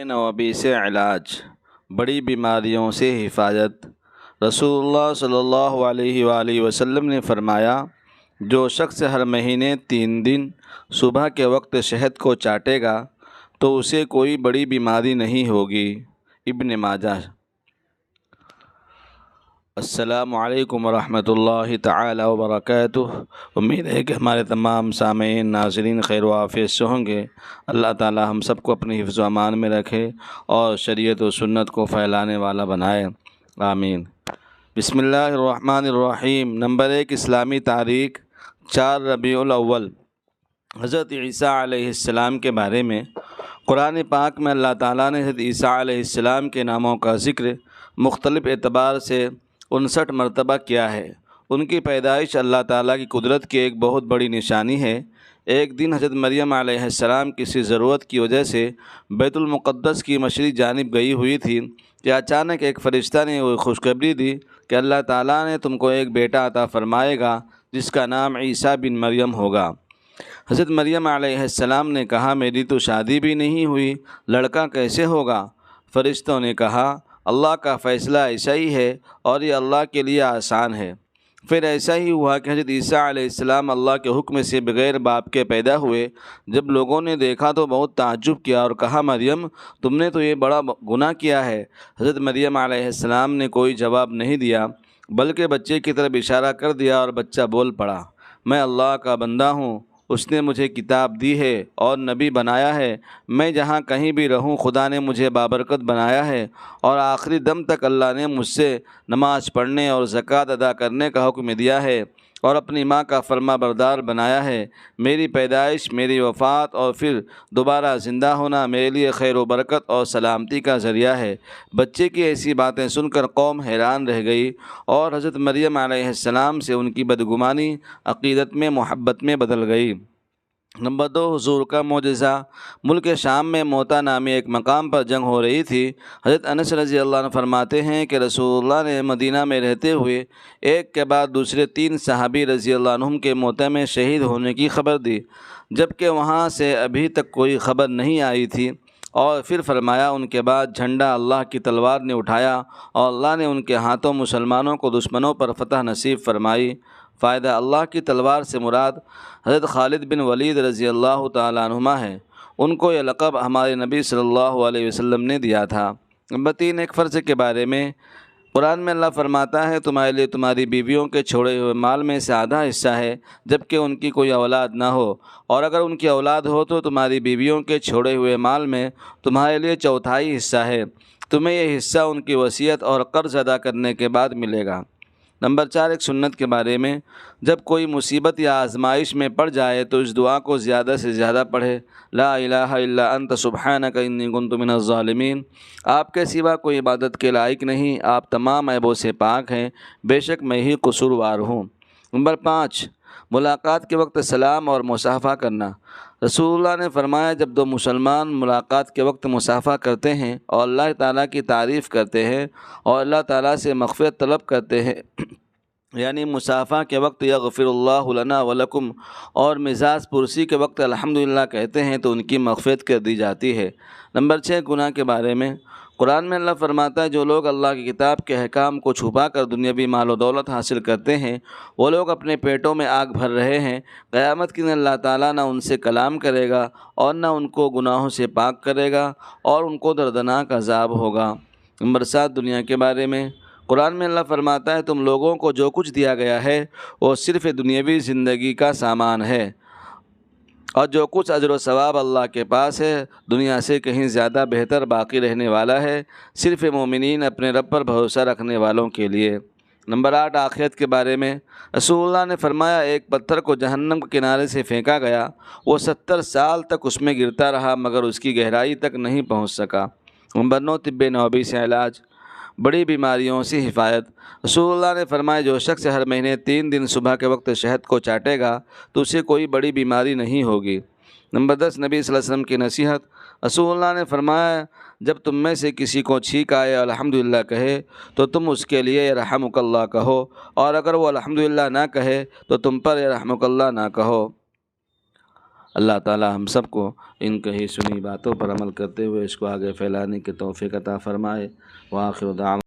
نوابی سے علاج، بڑی بیماریوں سے حفاظت۔ رسول اللہ صلی اللہ علیہ وآلہ وسلم نے فرمایا، جو شخص ہر مہینے 3 دن صبح کے وقت شہد کو چاٹے گا تو اسے کوئی بڑی بیماری نہیں ہوگی۔ ابن ماجہ۔ السلام علیکم ورحمۃ اللہ تعالی وبرکاتہ۔ امید ہے کہ ہمارے تمام سامعین ناظرین خیر و عافیت سے ہوں گے۔ اللہ تعالی ہم سب کو اپنے حفظ و امان میں رکھے اور شریعت و سنت کو پھیلانے والا بنائے، آمین۔ بسم اللہ الرحمن الرحیم۔ نمبر 1، اسلامی تاریخ 4 ربیع الاول۔ حضرت عیسیٰ علیہ السلام کے بارے میں قرآن پاک میں اللہ تعالیٰ نے حضرت عیسیٰ علیہ السلام کے ناموں کا ذکر مختلف اعتبار سے 59 مرتبہ کیا ہے۔ ان کی پیدائش اللہ تعالیٰ کی قدرت کی ایک بہت بڑی نشانی ہے۔ ایک دن حضرت مریم علیہ السلام کسی ضرورت کی وجہ سے بیت المقدس کی مشرقی جانب گئی ہوئی تھی کہ اچانک ایک فرشتہ نے وہ خوشخبری دی کہ اللہ تعالیٰ نے تم کو ایک بیٹا عطا فرمائے گا جس کا نام عیسیٰ بن مریم ہوگا۔ حضرت مریم علیہ السلام نے کہا، میری تو شادی بھی نہیں ہوئی، لڑکا کیسے ہوگا؟ فرشتوں نے کہا، اللہ کا فیصلہ ایسا ہی ہے اور یہ اللہ کے لیے آسان ہے۔ پھر ایسا ہی ہوا کہ حضرت عیسیٰ علیہ السلام اللہ کے حکم سے بغیر باپ کے پیدا ہوئے۔ جب لوگوں نے دیکھا تو بہت تعجب کیا اور کہا، مریم تم نے تو یہ بڑا گناہ کیا ہے۔ حضرت مریم علیہ السلام نے کوئی جواب نہیں دیا بلکہ بچے کی طرف اشارہ کر دیا اور بچہ بول پڑا، میں اللہ کا بندہ ہوں، اس نے مجھے کتاب دی ہے اور نبی بنایا ہے، میں جہاں کہیں بھی رہوں خدا نے مجھے بابرکت بنایا ہے اور آخری دم تک اللہ نے مجھ سے نماز پڑھنے اور زکوٰۃ ادا کرنے کا حکم دیا ہے اور اپنی ماں کا فرما بردار بنایا ہے۔ میری پیدائش، میری وفات اور پھر دوبارہ زندہ ہونا میرے لیے خیر و برکت اور سلامتی کا ذریعہ ہے۔ بچے کی ایسی باتیں سن کر قوم حیران رہ گئی اور حضرت مریم علیہ السلام سے ان کی بدگمانی عقیدت میں محبت میں بدل گئی۔ نمبر 2، حضور کا معجزہ۔ ملک شام میں موتا نامی ایک مقام پر جنگ ہو رہی تھی۔ حضرت انس رضی اللہ عنہ فرماتے ہیں کہ رسول اللہ نے مدینہ میں رہتے ہوئے ایک کے بعد دوسرے 3 صحابی رضی اللہ عنہم کے موتہ میں شہید ہونے کی خبر دی، جبکہ وہاں سے ابھی تک کوئی خبر نہیں آئی تھی، اور پھر فرمایا ان کے بعد جھنڈا اللہ کی تلوار نے اٹھایا اور اللہ نے ان کے ہاتھوں مسلمانوں کو دشمنوں پر فتح نصیب فرمائی۔ فائدہ، اللہ کی تلوار سے مراد حضرت خالد بن ولید رضی اللہ تعالیٰ عنہما ہے۔ ان کو یہ لقب ہمارے نبی صلی اللہ علیہ وسلم نے دیا تھا۔ نمبر 3، ایک فرض کے بارے میں قرآن میں اللہ فرماتا ہے، تمہارے لیے تمہاری بیویوں کے چھوڑے ہوئے مال میں سے آدھا حصہ ہے جبکہ ان کی کوئی اولاد نہ ہو، اور اگر ان کی اولاد ہو تو تمہاری بیویوں کے چھوڑے ہوئے مال میں تمہارے لیے چوتھائی حصہ ہے، تمہیں یہ حصہ ان کی وصیت اور قرض ادا کرنے کے بعد ملے گا۔ نمبر 4، ایک سنت کے بارے میں جب کوئی مصیبت یا آزمائش میں پڑ جائے تو اس دعا کو زیادہ سے زیادہ پڑھے، لا الہ الا انت سبحانک انی کنت من الظالمین۔ آپ کے سوا کوئی عبادت کے لائق نہیں، آپ تمام عیبوں سے پاک ہیں، بے شک میں ہی قصوروار ہوں۔ نمبر 5، ملاقات کے وقت سلام اور مصافحہ کرنا۔ رسول اللہ نے فرمایا، جب 2 مسلمان ملاقات کے وقت مصافحہ کرتے ہیں اور اللہ تعالیٰ کی تعریف کرتے ہیں اور اللہ تعالیٰ سے مغفرت طلب کرتے ہیں، یعنی مصافحہ کے وقت یغفر اللہ لنا ولکم اور مزاج پرسی کے وقت الحمدللہ کہتے ہیں تو ان کی مغفرت کر دی جاتی ہے۔ نمبر 6، گناہ کے بارے میں قرآن میں اللہ فرماتا ہے، جو لوگ اللہ کی کتاب کے احکام کو چھپا کر دنیاوی مال و دولت حاصل کرتے ہیں وہ لوگ اپنے پیٹوں میں آگ بھر رہے ہیں۔ قیامت کے دن اللہ تعالیٰ نہ ان سے کلام کرے گا اور نہ ان کو گناہوں سے پاک کرے گا اور ان کو دردناک عذاب ہوگا۔ نمبر 7، دنیا کے بارے میں قرآن میں اللہ فرماتا ہے، تم لوگوں کو جو کچھ دیا گیا ہے وہ صرف دنیاوی زندگی کا سامان ہے اور جو کچھ اجر و ثواب اللہ کے پاس ہے دنیا سے کہیں زیادہ بہتر باقی رہنے والا ہے، صرف مومنین اپنے رب پر بھروسہ رکھنے والوں کے لیے۔ نمبر 8، آخرت کے بارے میں رسول اللہ نے فرمایا، ایک پتھر کو جہنم کے کنارے سے پھینکا گیا، وہ 70 سال تک اس میں گرتا رہا مگر اس کی گہرائی تک نہیں پہنچ سکا۔ نمبر 9، طب نبوی سے علاج، بڑی بیماریوں سے حفاظت۔ رسول اللہ نے فرمایا، جو شخص ہر مہینے 3 دن صبح کے وقت شہد کو چاٹے گا تو اسے کوئی بڑی بیماری نہیں ہوگی۔ نمبر 10، نبی صلی اللہ علیہ وسلم کی نصیحت۔ رسول اللہ نے فرمایا، جب تم میں سے کسی کو چھینک آئے الحمدللہ کہے تو تم اس کے لیے یرحمک اللہ کہو، اور اگر وہ الحمدللہ نہ کہے تو تم پر یرحمک اللہ نہ کہو۔ اللہ تعالی ہم سب کو ان کہی سنی باتوں پر عمل کرتے ہوئے اس کو آگے پھیلانے کی توفیق عطا فرمائے۔ وآخر دعوانا